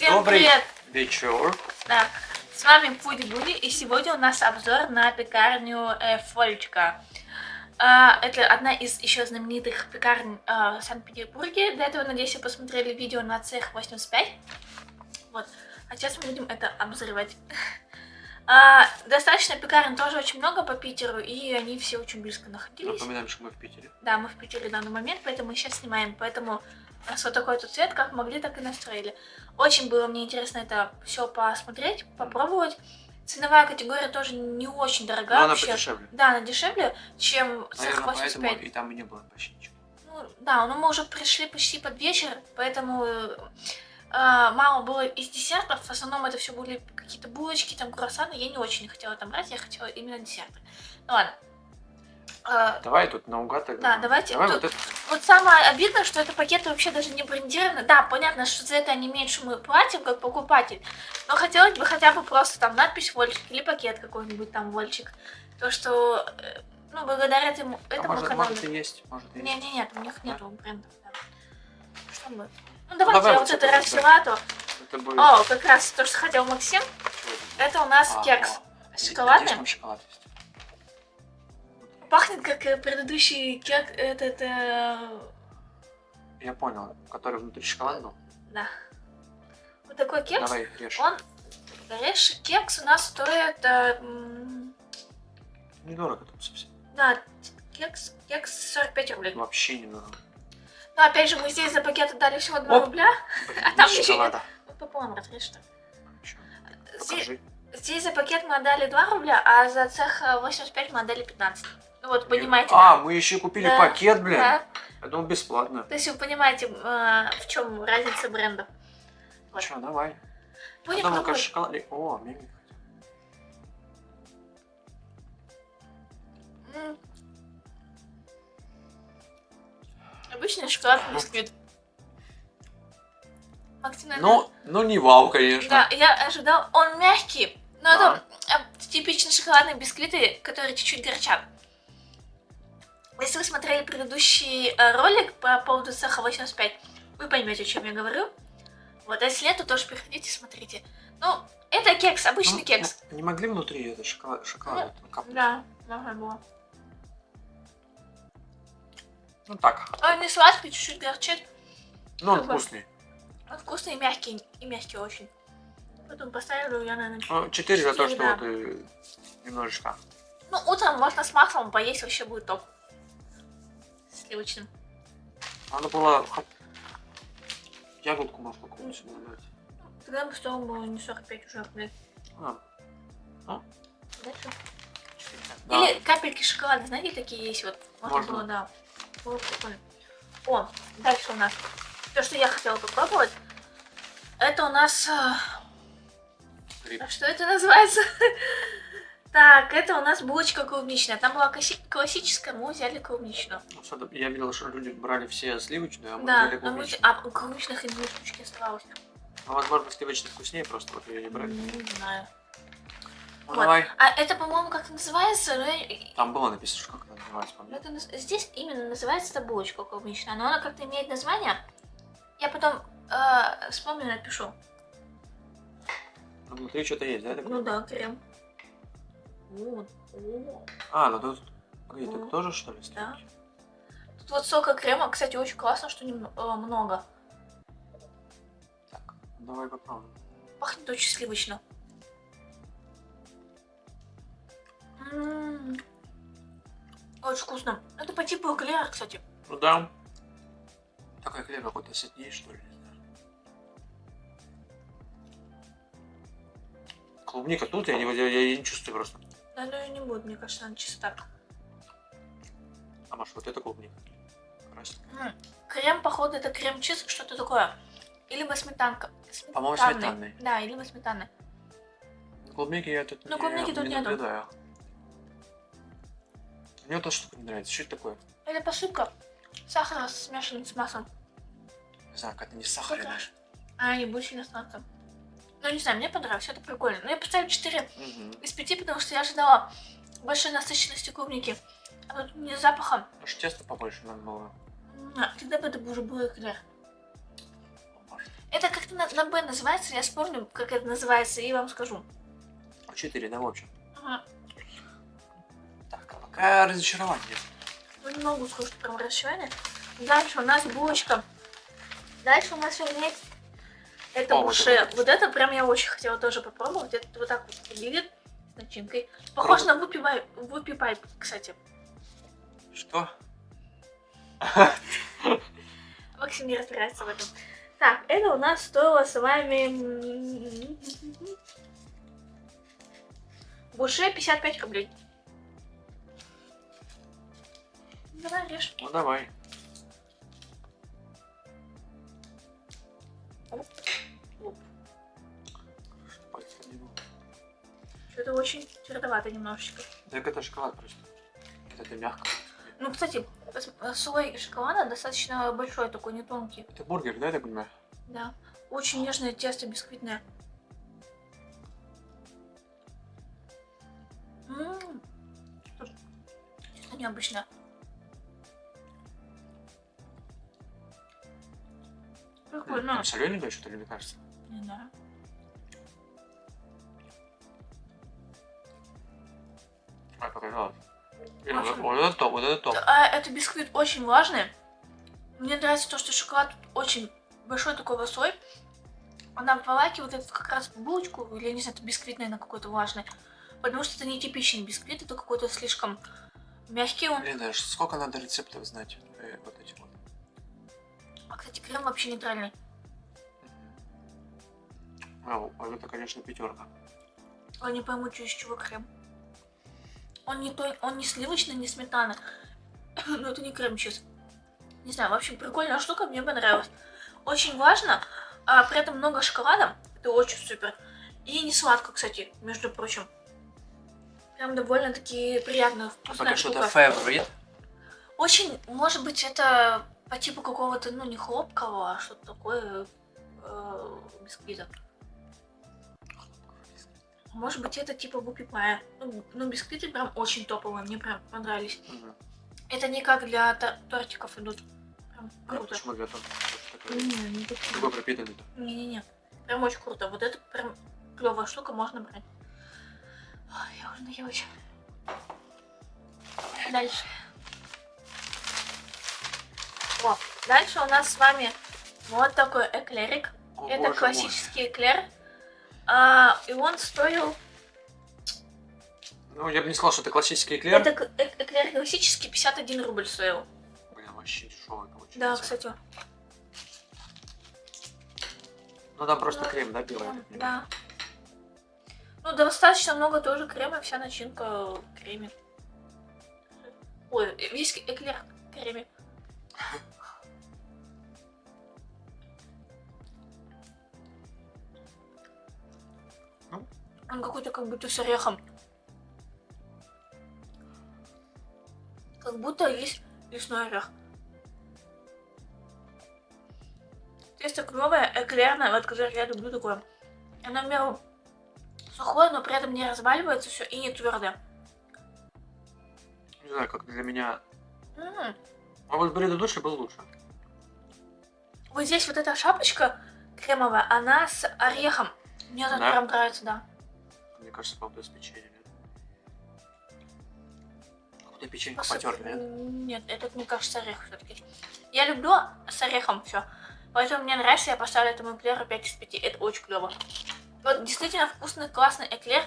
Всем Добрый привет! вечер. Да. С вами Путь Були, и сегодня у нас обзор на пекарню Фольчка. Это одна из еще знаменитых пекарен в Санкт-Петербурге. До этого, надеюсь, вы посмотрели видео на цех 85. Вот. А сейчас мы будем это обозревать. Достаточно пекарен тоже очень много по Питеру, и они все очень близко находились. Напоминаем, что мы в Питере. Да, мы в Питере в данный момент, поэтому мы сейчас снимаем. Поэтому у нас вот такой тут цвет, как могли, так и настроили. Очень было мне интересно это все посмотреть, попробовать. Ценовая категория тоже не очень дорогая. Но она вообще. подешевле. Да, она дешевле, чем цех Наверное, 85. поэтому и там и не было почти ничего. Ну, да, но мы уже пришли почти под вечер, поэтому мало было из десертов. В основном это все были какие-то булочки, там круассаны. Я не очень хотела там брать, я хотела именно десерты. Ну ладно. Давай тут наугад тогда. Да, давайте. Давай Тут, вот это. вот самое обидное, что это пакеты вообще даже не брендированы. Да, понятно, что за это они меньше мы платим, как покупатель. Но хотелось бы хотя бы просто там надпись Вольчик или пакет какой-нибудь там Вольчик. То, что, ну, благодаря этому Может и есть, может и есть. Нет, у них нету брендов. Да. Что мы? Ну, давайте давай я вот вот это это развзяла, то... Это будет... О, как раз то, что хотел Максим. Это у нас кекс шоколадный. Надеюсь, там шоколад есть. Пахнет как предыдущий кекс, Я понял, который внутри шоколад был. Да. Вот такой кекс. Давай, режь. Он, режь, кекс у нас стоит, Недорого там совсем. да, кекс 45 рублей. Вообще недорого. Но опять же, мы здесь за пакет отдали всего 2 Оп. рубля, а там еще шоколада. пополам разрежь, что. Чё? Здесь, Покажи. здесь за пакет мы отдали 2 рубля, а за цех 85 мы отдали 15. Ну вот, понимаете, да? Мы еще купили Да, пакет, блин. Да. Я думал, бесплатно. То есть вы понимаете, в чем разница брендов. Вот. Че, давай. Будем Потом, ну-ка, пробовать. шоколад. О, мими. М. Обычный шоколадный бисквит. Максим, наверное, Ну не вау, конечно. да, я ожидал, он мягкий, но Да. это типичные шоколадные бисквиты, которые чуть-чуть горчат. Если вы смотрели предыдущий ролик по поводу цеха 85, вы поймете, о чем я говорю. Вот, а если нет, то тоже приходите, смотрите. Ну, это кекс, обычный кекс. Не могли внутри это шоколад капнуть? Да, можно было. Ну так. Он не сладкий, чуть-чуть горчит. Ну он Как бы. вкусный. Он вкусный и мягкий очень. Потом поставлю я, наверное... Ну, 4 за то, 4, что да. вот немножечко. Ну, утром можно с маслом поесть, вообще будет топ. Сливочным. Надо было ягодку, может, какую-нибудь дать. Тогда бы стоило было не 45 уже рублей. Дальше. Да. Или капельки шоколада, знаете, такие есть вот. Можно. Было, да. Было прикольно. О, дальше у нас. То, что я хотела попробовать. Это у нас... Гриб. Что это называется? Так, это у нас булочка клубничная. Там была классическая, мы взяли клубничную. Я видел, что люди брали все сливочную, а мы Да, взяли но мы... клубничную. А клубничных и 2 штучки оставалось. Ну, возможно, сливочный вкуснее, просто вот ее не брали. Не знаю. Ну, Вот. давай. А это, по-моему, как называется? Там было написано, что как она называется, помню. Это здесь именно называется эта булочка клубничная, но она как-то имеет название. Я потом вспомню, напишу. Ну, внутри что-то есть, да? такое? Ну да, крем. Вот. Ну тут... Погоди, Ну, тут тоже, что ли, сливки? да. Тут вот сока крема, кстати, очень классно, что много. Так, давай попробуем. Пахнет очень сливочно. Очень вкусно. Это по типу эклера, кстати. Ну да. Такой хлеб какой-то сытнее, что ли, не знаю. Клубника тут, я не чувствую просто. Да, ну и не будет, мне кажется, она чисто так. А может, вот это клубника? Красненькая. Крем, походу, это крем-чиз, что-то такое. Или сметанка. По-моему, сметанный. Да, или сметанный. Клубники я тут Ну, клубники тут не нету. наблюдаю. Мне вот эта штука не нравится. Что это такое? Это посыпка. Сахар смешанный с маслом. Не знаю, как это не сахарная. Не будет сильно сладко. Ну, не знаю, мне понравилось, это прикольно. Но я поставлю 4 из 5, потому что я ожидала большой насыщенности клубники. А тут мне запахом. Может, тесто побольше надо было? Тогда бы это уже был эклер. Может. Это как-то на Б называется, я вспомню, как это называется, и вам скажу. 4, да, в общем. Ага. Так, а пока разочарование. Ну, не могу сказать, что прям разочарование. Дальше у нас булочка. Дальше у нас есть это О, вот буше. это Вот это прям я очень хотела тоже попробовать. Это вот так вот выглядит с начинкой. Похоже на вупи пайп, кстати. Что? Максим не разбирается в этом. Так, это у нас стоило с вами буше 55 рублей. Давай, режь. Ну давай. Оп. Пальцы не было. Что-то очень твердовато немножечко. Так это шоколад просто. Это мягко. Ну, кстати, слой шоколада достаточно большой, такой не тонкий. Это бургер, да, я так понимаю? Да. Очень нежное тесто бисквитное. Что необычно. Прикольно. Там солененькое что-то, или мне кажется? Не знаю. А, показалось. Очень. Вот это топ, вот это топ. Это бисквит очень влажный. Мне нравится то, что шоколад очень большой такой слой. Она обволакивает вот эту как раз булочку, или, не знаю, это бисквит, наверное, какой-то влажный. Потому что это не типичный бисквит, это какой-то слишком мягкий он. Блин, аж сколько надо рецептов знать. Вот эти вот. А, кстати, крем вообще нейтральный. А это, конечно, пятерка. Я не пойму, из чего крем. Он не сливочный, не сметана. Но это не крем сейчас. Не знаю, в общем, прикольная штука, мне понравилась. Очень важно, а при этом много шоколада. Это очень супер. И не сладко, кстати, между прочим. Прям довольно-таки приятная, вкусная Пока штука. что-то favorite. Очень, может быть, это по типу какого-то, ну, не хлопкового, а что-то такое бисквита. Может быть, это типа вупи пая. Ну, бисквиты прям очень топовые, мне прям понравились. Угу. Это не как для тортиков идут. Прям круто. Почему для того? Не такие. Такой пропитанный-то. Не-не-не. Прям очень круто. Вот это прям клевая штука, можно брать. Ой, я уже наелась. Дальше. Вот. Дальше у нас с вами вот такой эклерик. О, Это боже классический эклер. И он стоил... Ну, я бы не сказал, что это классический эклер. Это эклер классический, 51 рубль стоил. Блин, вообще дешевый получается. Да, кстати. Ну, там просто крем, да, белый? Да. Ну, достаточно много тоже крема, вся начинка в креме. Ой, весь эклер в креме. Он какой-то как будто с орехом. Как будто есть лесной орех. Тесто клевое, эклерное, вот которое я люблю такое. Оно в меру сухое, но при этом не разваливается все и не твердое. Не знаю, как для меня. А вот предыдущий был лучше. Вот здесь вот эта шапочка кремовая, она с орехом. Мне так прям нравится, да. Мне кажется, правда, с печеньем, нет? Какую-то печеньку потерли, нет? Нет, это, мне кажется, орех все-таки. Я люблю с орехом все. Поэтому мне нравится, я поставлю этому эклеру 5 из 5. Это очень клево. Вот действительно вкусный, классный эклер.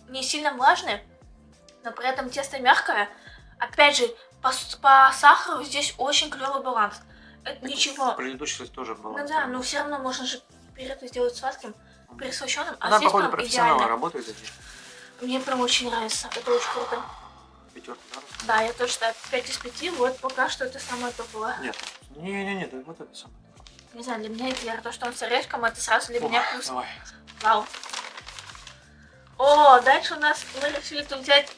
Не сильно влажный, но при этом тесто мягкое. Опять же, по сахару здесь очень клевый баланс. Это ничего. Предыдущий, кстати, тоже был. Ну да, но все равно можно же это сделать сладким, присвященным. А Она, здесь походу, прям профессионалы идеально. работают здесь. Мне прям очень нравится. Это очень круто. Пятерка, да? Да, я тоже считаю 5 из 5. Вот пока что это самое топовое. Нет. Не-не-не, вот это самое. Не знаю, для меня эклер, то, что он с орешком, это сразу для меня плюс. Давай. Вау. О, дальше у нас мы решили тут взять...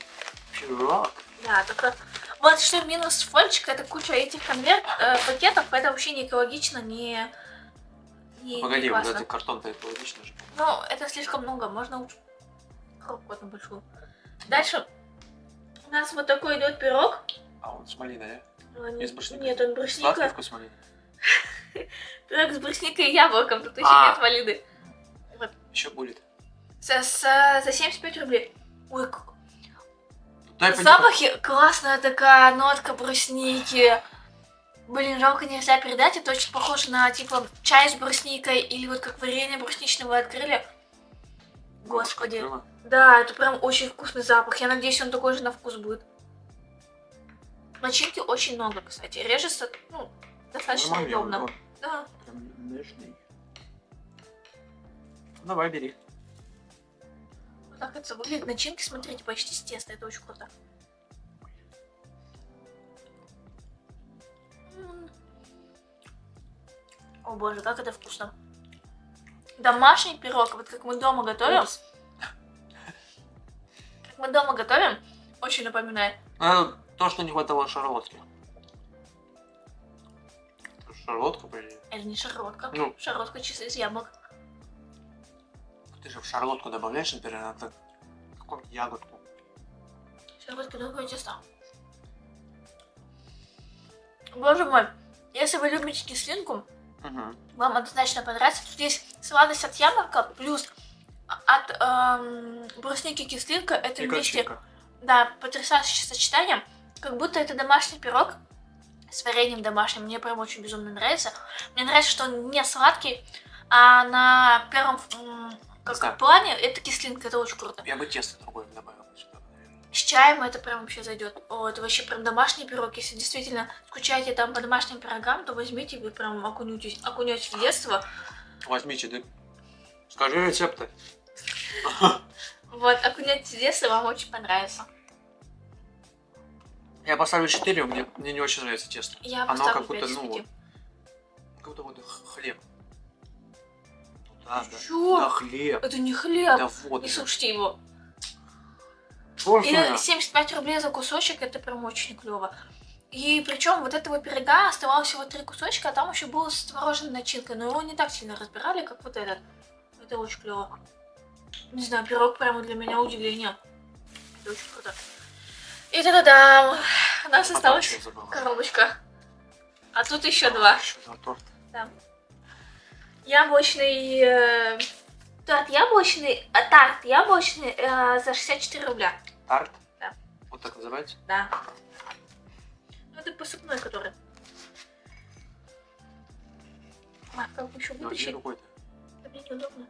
Пирог. Да, только... Вот что минус фольчика, это куча этих пакетов, это вообще не экологично, не Погоди, не вот классно. этот картон-то экологично же. Ну, это слишком много, можно лучше коробку одну большую. Дальше у нас вот такой идет пирог. А, он с малиной, да? Из брусники. Нет, он брусника. Сладкий вкус малины. Пирог с брусникой и яблоком, тут еще А. нет малины. Еще будет. За 75 рублей. Ой, Дай понюхать. запахи, классная такая нотка брусники. Блин, жалко нельзя передать, это очень похоже на типа чай с брусникой или вот как варенье брусничное вы открыли. Господи. Открыла. Да, это прям очень вкусный запах. Я надеюсь, он такой же на вкус будет. Начинки очень много, кстати. Режется, ну, достаточно Нормально, удобно. он Да. прям нежный. Давай, бери. Вот так это выглядит. Начинки, смотрите, почти с теста. Это очень круто. О боже, как это вкусно. Домашний пирог, вот как мы дома готовим. Упс. Как мы дома готовим, очень напоминает. То, что не хватало шарлотки. Шарлотка, блин. Это не шарлотка. Ну. Шарлотка чисто из яблок. Ты же в шарлотку добавляешь, например, на какую-нибудь ягодку. Шарлотка другое тесто. Боже мой, если вы любите кислинку, Угу. вам однозначно понравится. Тут есть сладость от яблока, плюс от брусники кислинка. Это вместе, да, потрясающее сочетание. Как будто это домашний пирог с вареньем домашним. Мне прям очень безумно нравится. Мне нравится, что он не сладкий, а на первом Да. плане это кислинка. Это очень круто. Я бы тесто другое добавил сюда, наверное. С чаем это прям вообще зайдет. О, это вообще прям домашний пирог. Если действительно скучаете там по домашним пирогам, то возьмите, вы прям окунетесь в детство. Возьмите, да? Скажи рецепты. Вот, окунетесь в детство, вам очень понравится. Я поставлю 4, мне не очень нравится тесто. Я Оно поставлю как будто, 5 из ну, 5. как будто вот хлеб. Да, да. Чё? Да, хлеб. Это не хлеб. Да вот. Не слушайте его. Вкусно. И 75 рублей за кусочек, это прям очень клево. И причем вот этого пирога оставалось всего 3 кусочка, а там еще было с творожной начинкой, но его не так сильно разбирали, как вот этот. Это очень клево. Не знаю, пирог прямо для меня удивление. Это очень круто. И та-да-дам! У нас осталась коробочка. А тут еще 2. Еще 2 торта. Да. Яблочный... тарт яблочный за 64 рубля. Тарт? Да. Вот так называется? Да. Ну, это посыпной, который. А, как бы еще Ну, где вытащить? какой-то? Да мне неудобно.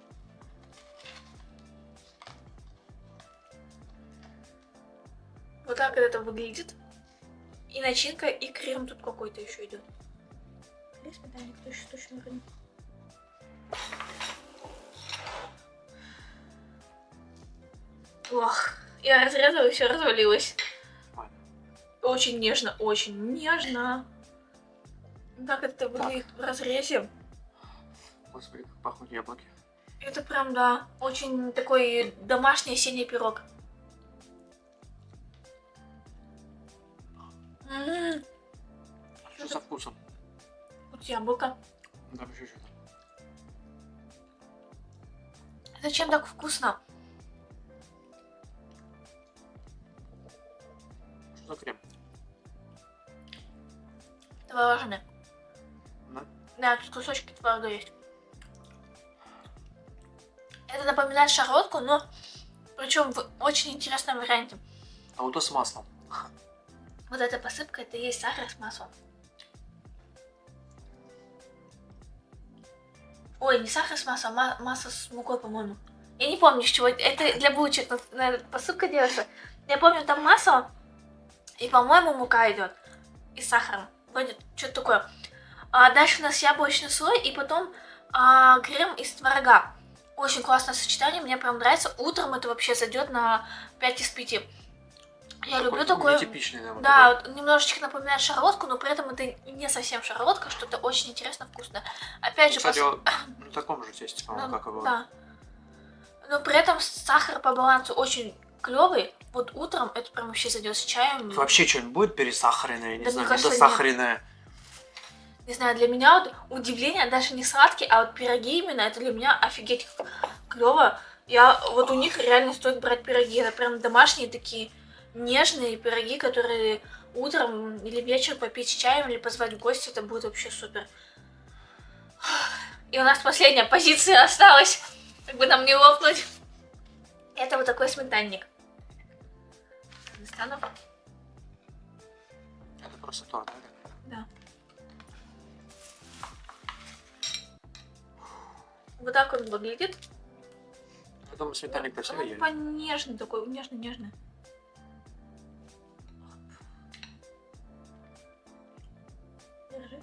Вот так это выглядит. И начинка, и крем тут какой-то еще идет. Крем сметаник, кто еще точно крем. Ох, я разрезала, и все развалилось. Ладно. Очень нежно, очень нежно. Как это выглядит в разрезе? Господи, как пахнут яблоки. Это прям, да, очень такой домашний осенний пирог. М-м-м, Что со вкусом? вот яблоко. Там еще что-то. Зачем так вкусно? Что за крем? Творожный. Да? Да, тут кусочки творога есть. Это напоминает шарлотку, но причем в очень интересном варианте. А вот то с маслом. Вот эта посыпка, это и есть сахар с маслом. Ой, не сахар с маслом, а масло с мукой, по-моему. Я не помню, с чего. Это для булочек посыпка делается. Я помню, там масло, и, по-моему, мука идет. И с сахаром. Вроде что-то такое. Дальше у нас яблочный слой, и потом крем из творога. Очень классное сочетание, мне прям нравится. Утром это вообще зайдет на 5 из 5. Я люблю такое. Нетипичный, наверное, Да, вот немножечко напоминает шарлотку, но при этом это не совсем шарлотка, что-то очень интересно вкусное. Опять же, кстати, на таком же тесте, по-моему, как и было. да. Но при этом сахар по балансу очень клевый. Вот утром это прям вообще зайдет с чаем. Вообще что-нибудь будет пересахаренное, не Да, знаю, мне кажется, недосахаренное. Не знаю, для меня вот удивление, даже не сладкий, а вот пироги именно, это для меня офигеть клево. Вот у них реально стоит брать пироги. Это прям домашние такие нежные пироги, которые утром или вечером попить с чаем или позвать в гости, это будет вообще супер. И у нас последняя позиция осталась, как бы нам не лопнуть. Это вот такой сметанник. Достану. Это просто торт, да? Да. Вот так он выглядит. Потом сметанник красивый ели. Понежный такой, нежный-нежный. Держи.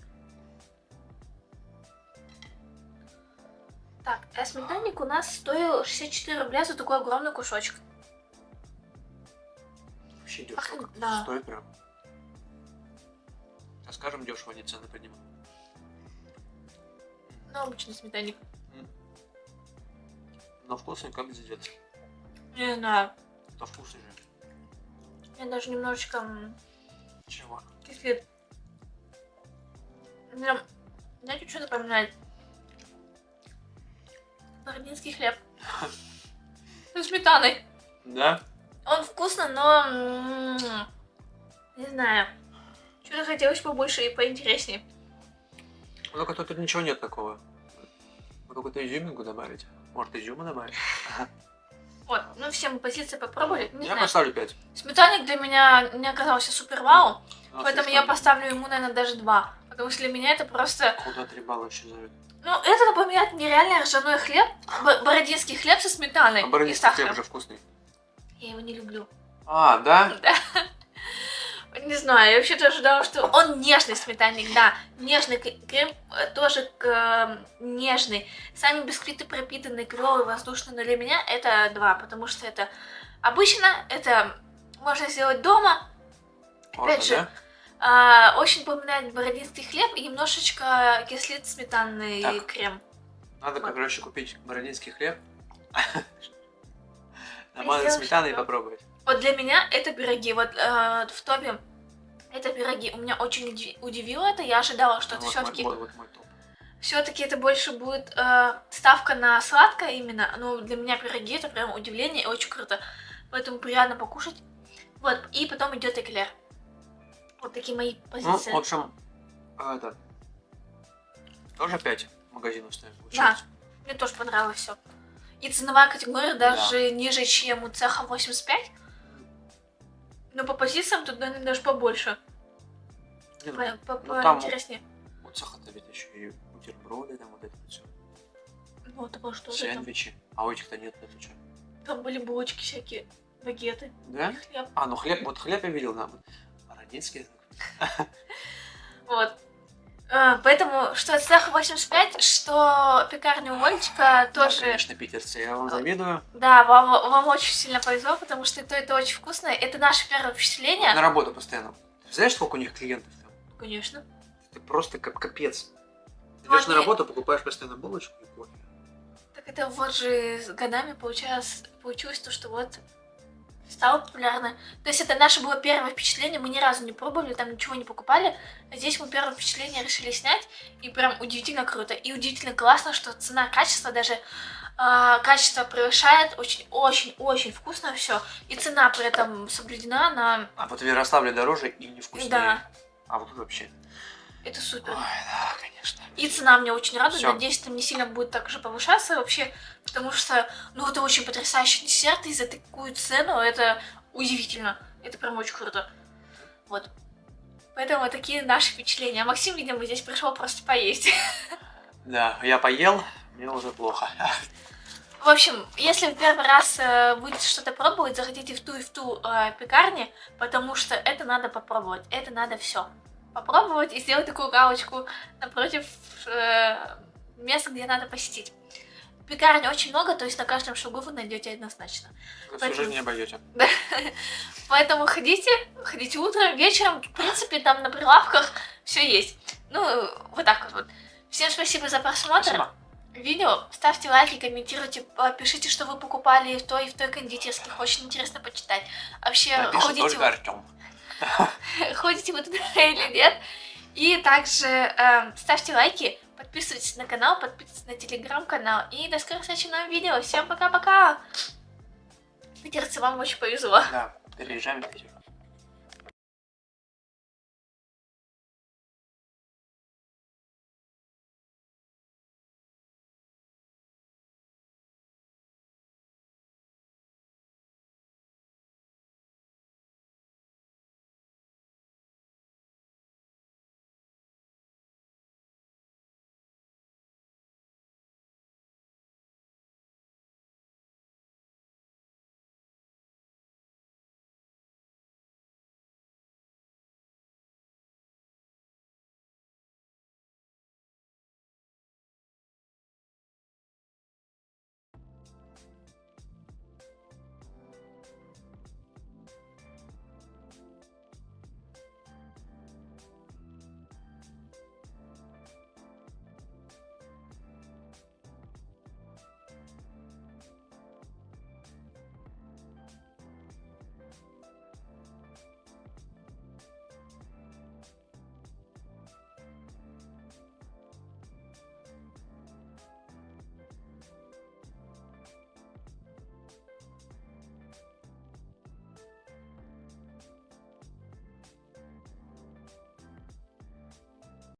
Так, а сметанник у нас стоил 64 рубля за такой огромный кусочек. Вообще дешево. Да. Стоит прям. А скажем, дешево, они цены поднимут. Ну, обычный сметанник. Но вкусный, как зайдет. Не знаю. Это вкусный же. Я даже немножечко Чего? кислит. Прям, знаете, что напоминает? Бородинский хлеб. Со сметаной. Да? Он вкусный, но... не знаю. Что-то хотелось побольше и поинтереснее. Ну, только тут ничего нет такого. Вы какую-то изюминку добавить? Может, изюма добавить? Вот, ну все мы позиции попробовали. Не Я знаю. поставлю 5. Сметанник для меня не оказался супер вау, Ну, поэтому слишком- я поставлю ему, наверное, даже 2. Потому что для меня это просто... Куда 3 балла еще зовет? Ну, это напоминает мне реально ржаной хлеб, бородинский хлеб со сметаной А и бородинский хлеб сахаром. уже вкусный. Я его не люблю. А, да? Не знаю, я вообще-то ожидала, что он нежный сметанник, да. Нежный крем тоже нежный. Сами бисквиты пропитаны, клевые, воздушные, но для меня это 2, потому что это обычно, это можно сделать дома. Можно, Опять же, очень напоминает бородинский хлеб и немножечко кислит сметанный Так. крем. Надо, Вот. короче, купить бородинский хлеб. И Намазать сделать сметаной и что? попробовать. Вот для меня это пироги. Вот в топе это пироги. У меня очень удивило это. Я ожидала, что это Вот все-таки вот мой топ. все-таки это больше будет ставка на сладкое именно. Но для меня пироги это прям удивление и очень круто. Поэтому приятно покушать. Вот, и потом идет эклер. Вот такие мои Ну, позиции. в общем, это... Тоже 5 магазинов стоит, Да, получается. мне тоже понравилось все. И ценовая категория даже ниже, чем у цеха 85. Но по позициям тут, наверное, даже побольше. Не, ну, Поинтереснее. у цеха-то ведь еще и бутерброды, там вот это все. Ну, это что же там? Сэндвичи. А у этих-то нет, это что? Там были булочки всякие, багеты, Да? хлеб. А, ну хлеб, вот хлеб я видел, да. Бородинский. Вот. Поэтому, что цеха 85, что пекарня у Вольчика Да, тоже... конечно, питерцы, я вам завидую. Да, вам очень сильно повезло, потому что это очень вкусно. Это наше первое впечатление. На работу постоянно. Ты знаешь, сколько у них клиентов там? Конечно. Ты просто как капец. Ты Ну, идешь на они- работу, покупаешь постоянно булочку и кофе. Так это вот же с годами получилось то, что вот стало популярно. То есть это наше было первое впечатление, мы ни разу не пробовали, там ничего не покупали. А здесь мы первое впечатление решили снять, и прям удивительно круто. И удивительно классно, что цена-качество даже качество превышает, очень-очень-очень вкусно все. И цена при этом соблюдена на... А вот в Ярославле дороже и невкуснее. Да, А вот тут вообще. это супер. Ой, да, конечно. И цена мне очень радует, Всё. надеюсь, это не сильно будет так же повышаться вообще, потому что, ну, это очень потрясающий десерт, и за такую цену это удивительно, это прям очень круто. Вот. Поэтому вот такие наши впечатления. А Максим, видимо, здесь пришел просто поесть. Да, я поел, мне уже плохо. В общем, если в первый раз будете что-то пробовать, заходите в ту пекарни, потому что это надо попробовать, это надо все попробовать и сделать такую галочку напротив места, где надо посетить. Пекарни очень много, то есть на каждом шагу вы найдете однозначно. Вы всю жизнь не обойдете. Поэтому ходите утром, вечером, в принципе, там на прилавках все есть. Ну, вот так вот. Всем спасибо за просмотр. Спасибо. Видео, ставьте лайки, комментируйте, пишите, что вы покупали в той кондитерской, очень интересно почитать. Вообще, Напишет только Артем. ходите вы туда или нет. И также ставьте лайки, подписывайтесь на канал, подписывайтесь на телеграм-канал. И до скорых встреч в новом видео. Всем пока-пока! Питерцы, вам очень повезло. Да, переезжаем в Питер.